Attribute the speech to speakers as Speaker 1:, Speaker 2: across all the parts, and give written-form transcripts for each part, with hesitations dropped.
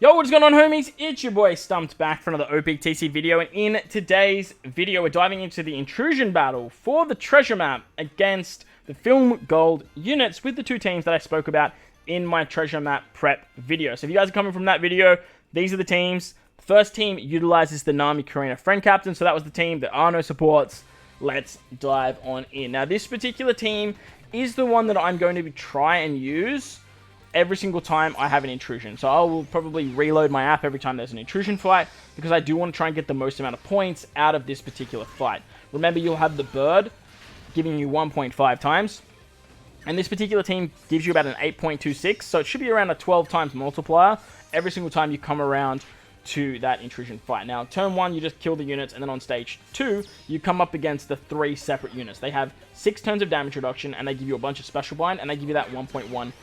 Speaker 1: Yo, what's going on, homies? It's your boy Stumped back for another OPTC video, and in today's video, we're diving into the intrusion battle for the treasure map against the Film Gold units with the two teams that I spoke about in my treasure map prep video. So if you guys are coming from that video, these are the teams. The first team utilizes the Nami Carina friend captain, so that was the team that Yano supports. Let's dive on in. Now, this particular team is the one that I'm going to try and use every single time I have an intrusion. So I will probably reload my app every time there's an intrusion fight, because I do want to try and get the most amount of points out of this particular fight. Remember, you'll have the bird giving you 1.5 times, and this particular team gives you about an 8.26, so it should be around a 12 times multiplier every single time you come around to that intrusion fight. Now, turn 1, you just kill the units, and then on stage 2, you come up against the 3 separate units. They have 6 turns of damage reduction, and they give you a bunch of special bind, and they give you that 1.1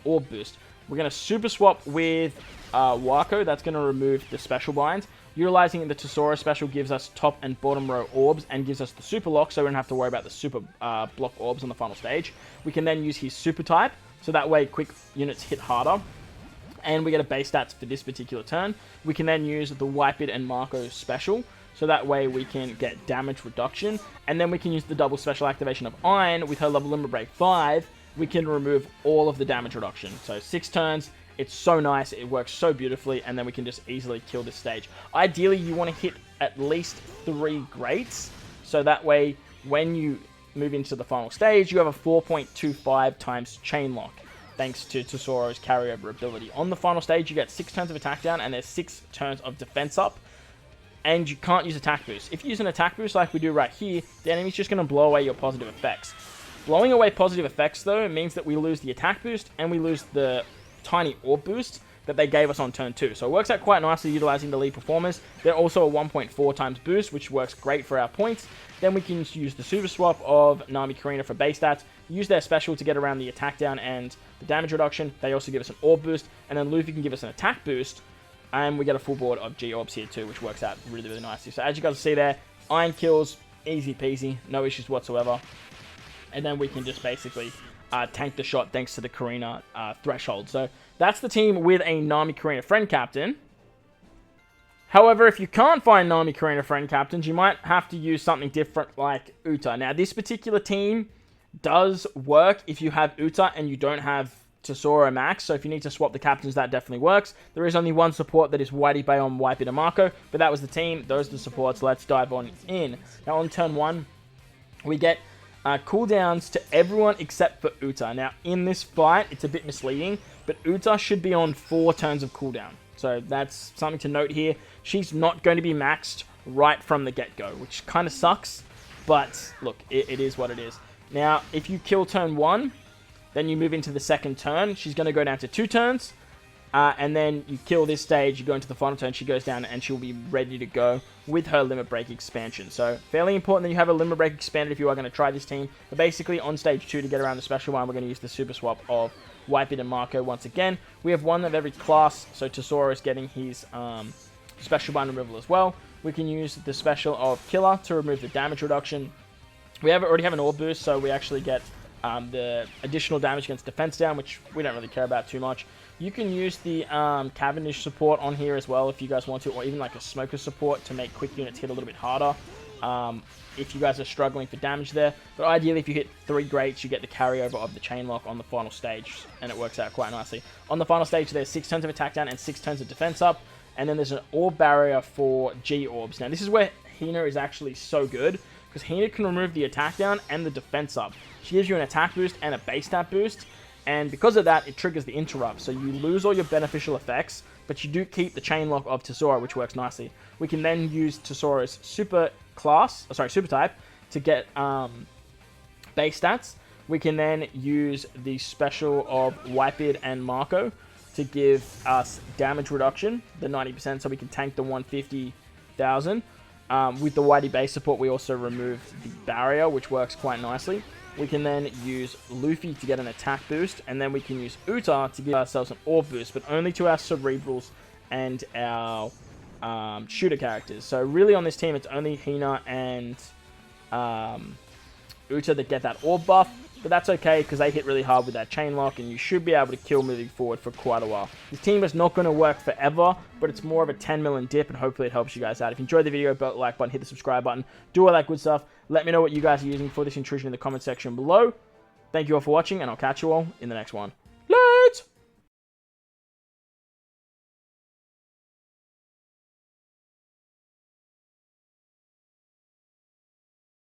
Speaker 1: orb boost. We're going to super swap with Wako. That's going to remove the special binds. Utilizing the Tesero special gives us top and bottom row orbs and gives us the super lock, so we don't have to worry about the super block orbs on the final stage. We can then use his super type, so that way quick units hit harder. And we get a base stats for this particular turn. We can then use the Wipe It and Marco special, so that way we can get damage reduction. And then we can use the double special activation of Iron with her level limit break 5. We can remove all of the damage reduction. So 6 turns, it's so nice, it works so beautifully, and then we can just easily kill this stage. Ideally, you want to hit at least 3 greats, so that way when you move into the final stage, you have a 4.25 times chain lock, thanks to Tesero's carryover ability. On the final stage, you get 6 turns of attack down, and there's 6 turns of defense up, and you can't use attack boost. If you use an attack boost like we do right here, the enemy's just going to blow away your positive effects. Blowing away positive effects, though, means that we lose the attack boost and we lose the tiny orb boost that they gave us on turn 2. So it works out quite nicely utilizing the lead performers. They're also a 1.4 times boost, which works great for our points. Then we can use the super swap of Nami Carina for base stats, use their special to get around the attack down and the damage reduction. They also give us an orb boost, and then Luffy can give us an attack boost, and we get a full board of G orbs here too, which works out really, really nicely. So as you guys see there, iron kills, easy peasy, no issues whatsoever. And then we can just basically tank the shot thanks to the Carina threshold. So that's the team with a Nami Carina friend captain. However, if you can't find Nami Carina friend captains, you might have to use something different like Uta. Now, this particular team does work if you have Uta and you don't have Tesero max. So if you need to swap the captains, that definitely works. There is only one support that is Whitey Bay on Wipe It and Marco, but that was the team. Those are the supports. Let's dive on in. Now, on turn 1, we get cooldowns to everyone except for Uta. Now, in this fight, it's a bit misleading, but Uta should be on 4 turns of cooldown. So that's something to note here. She's not going to be maxed right from the get-go, which kind of sucks, but look, it is what it is. Now, if you kill turn 1, then you move into the second turn. She's going to go down to 2 turns, and then you kill this stage, you go into the final turn, she goes down, and she'll be ready to go with her limit break expansion. So, fairly important that you have a limit break expanded if you are going to try this team. But basically, on stage 2, to get around the special one, we're going to use the super swap of Wipe It and Marco once again. We have one of every class, so Tesero is getting his special bind removal as well. We can use the special of Killer to remove the damage reduction. We already have an orb boost, so we actually get the additional damage against defense down, which we don't really care about too much. You can use the Cavendish support on here as well if you guys want to, or even like a Smoker support to make quick units hit a little bit harder if you guys are struggling for damage there. But ideally, if you hit 3 greats, you get the carryover of the chain lock on the final stage, and it works out quite nicely. On the final stage, there's 6 turns of attack down and 6 turns of defense up, and then there's an orb barrier for G orbs. Now, this is where Hina is actually so good, because Hina can remove the attack down and the defense up. She gives you an attack boost and a base stat boost, and because of that, it triggers the interrupt. So you lose all your beneficial effects, but you do keep the chain lock of Tesero, which works nicely. We can then use Tesero's super type to get base stats. We can then use the special of Wipe It and Marco to give us damage reduction, the 90%, so we can tank the 150,000. With the Whitey base support, we also remove the barrier, which works quite nicely. We can then use Luffy to get an attack boost, and then we can use Uta to give ourselves an orb boost, but only to our Cerebrals and our shooter characters. So really on this team, it's only Hina and Uta that get that orb buff. but that's okay because they hit really hard with that chain lock, and you should be able to kill moving forward for quite a while. This team is not going to work forever, but it's more of a 10 million dip, and hopefully it helps you guys out. If you enjoyed the video, hit the like button, hit the subscribe button, do all that good stuff. Let me know what you guys are using for this intrusion in the comment section below. Thank you all for watching, and I'll catch you all in the next one.